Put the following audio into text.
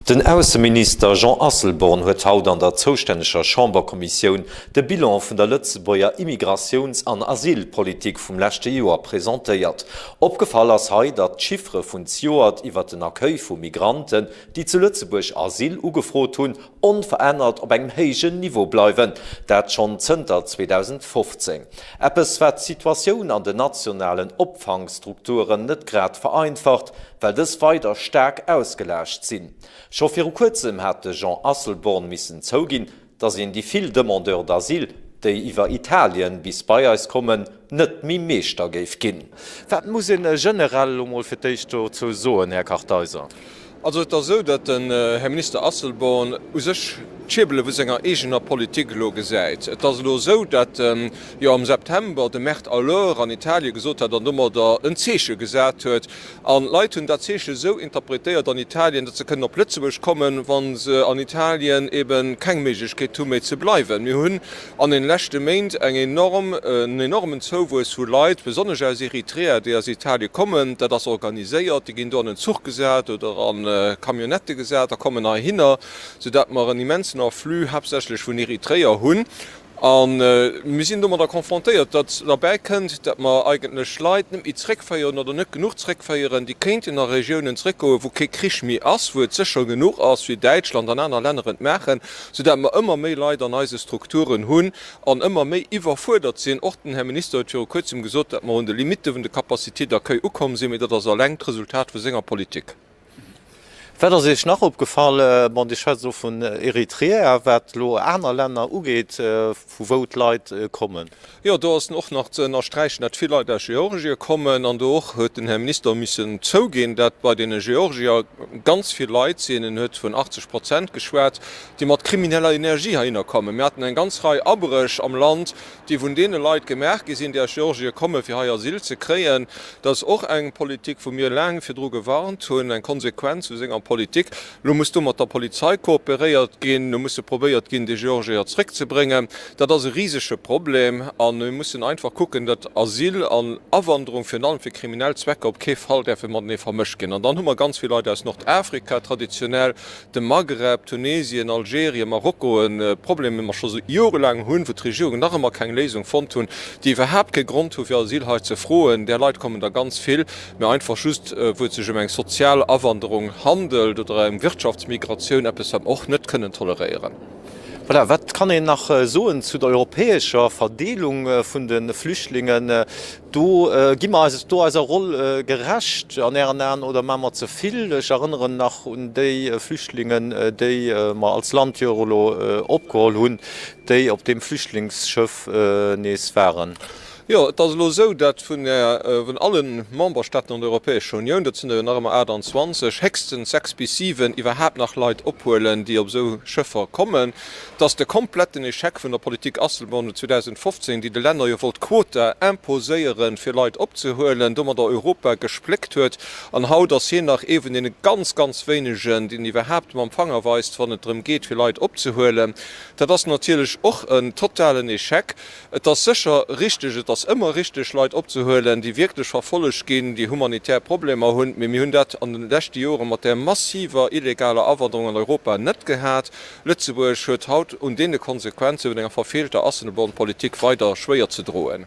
Den Außenminister Jean Asselborn huet haut an der zostännescher Chamberkommission de Bilan vun der Lützeburger Immigrations- an Asylpolitik vum lächte Joer präsentéiert. Opgefallen ass hei, dat d'Chiffre vun Joert iwwer den Akcueil vu Migranten, die zu Lützeburg Asyl ugefrot hunn, onverändert op engem héigen Niveau bleiwen, dat schon zënter 2015. Eppes wär d'Situatioun an de nationalen Opfangstrukturen net grad vereinfacht, weil des weiter stark ausgelächt sinn. Schon fir kurzem hätte Jean Asselborn missen zougin, dass die viel Demandeur d'Asyl, déi iwwer Italien bis bei uns kommen, net mi meester geif ginn. Wat muss generell fir d'éich zu soen, Herr Kartheiser? Also da so, dat den Herr Minister Asselborn sech Tschibele wo senger egener Politik lo gesäit. Et as lo so, dat am September de Mächt alors an Italien gesot hat, dat dummer der en Zeche gesät huet. An Leiit hun dat Zeche so interpretéiert an Italien, dat ze können op Lützeburg kommen, wann se an Italien eben keng Meigkeet méi ze bleiwen. Wir hunn an den lächte Meint eng enormen Zowues vu Leiit, besonders aus Eritrea, die aus Italien kommen, dat das organiséiert, die ginn do an den Zug gesät oder an Kamionette gesät, da kommen er hinner, sodat man een immensen Flü hauptsächlich vun Eritrea hunn. Wir sind immer da konfrontiert, dat dabei könnt, dat man eigentlich Leuten Zreckfeieren oder net genug Zreckfeieren, die kennt in der Regionen Treko, wo ke Krichmi ass, wo sicher genug ass wie Deutschland an anderen Ländern machen, sodat man immer méi Leute an neue Strukturen hunn an immer méi iwwerfordert sinn. Den Herr Minister hat ja kurzem gesot, dat man de Limite vun de Kapazität der KI kommen se, dat das lengt Resultat vu senger Politik. Wäder sech nach opgefallen man Di so vun Eritrea wat lo aner Länder ugeet vu Votleit kommen. Ja, da ist noch nach Streichen, dat viel Leute aus Georgien kommen an doch huet den Herr Minister missen zougin, dat bei den Georgier ganz viel Leute sinn huet vun 80% geschwert, die mat krimineller Energie hinkommen. Wir hatten en ganz Reihe aberech am Land, die vun denen Leiit gemerkt gesinn, der Georgie komme fir ha Asyl ze kreen, dats och eng Politik vu mir lang fir Dr gewarnt hunn, eng Konsequenz zu senger Politik. Du musst mat der Polizei kooperiert gehen, du musst probiert gehen, die Georgier zurückzubringen. Das ist ein riesiges Problem. Und wir müssen einfach gucken, dass Asyl an Abwanderung für kriminelle Zwecke auf keinen Fall man nicht vermischt gehen. Und dann haben wir ganz viele Leute aus Nordafrika traditionell, dem Maghreb, Tunesien, Algerien, Marokko ein Problem, das wir schon so jahrelang haben, wo die Regierung noch immer keine Lösung gefunden, die überhaupt keinen Grund haben, für Asyl zu frohen. Der Leute kommen da ganz viel. Wir einfach just, wo es sich um eine soziale Abwanderung handelt oder Wirtschaftsmigration etwas auch nicht können tolerieren. Voilà, was kann ich nach soen zu der europäischer Verdelung von den Flüchtlingen? Gi als Rolle gerecht ernähren oder man zu viel? Ich erinnere nach die Flüchtlingen, die man als Landjolo abgeholt haben, die auf dem Flüchtlingsschiff nicht waren. Ja, das ist so, dass von allen Memberstaaten der Europäischen Union, das sind noch 28, höchstens 6 bis 7 überhaupt nach Leute abholen, die auf so Schiffe kommen, dass der komplette Check von der Politik Asselborn 2015, die Länder ja wollt Quote imposieren, für Leute abzuholen, da man da Europa gesplickt wird, und how das je nach eben den ganz wenigen, die überhaupt am Empfänger weist, wenn es darum geht, für Leute abzuholen. Das ist natürlich auch ein totaler Check. Das ist sicher richtig, das immer richtig Leute abzuholen, die wirklich verfolgt gehen, die humanitär Probleme haben. Wir haben das an den letzten Jahren mit der massiver illegaler Abwanderung in Europa nicht gehabt. Lützeburg hat haut und den Konsequenzen einer verfehlten Außenpolitik weiter schwer zu drohen.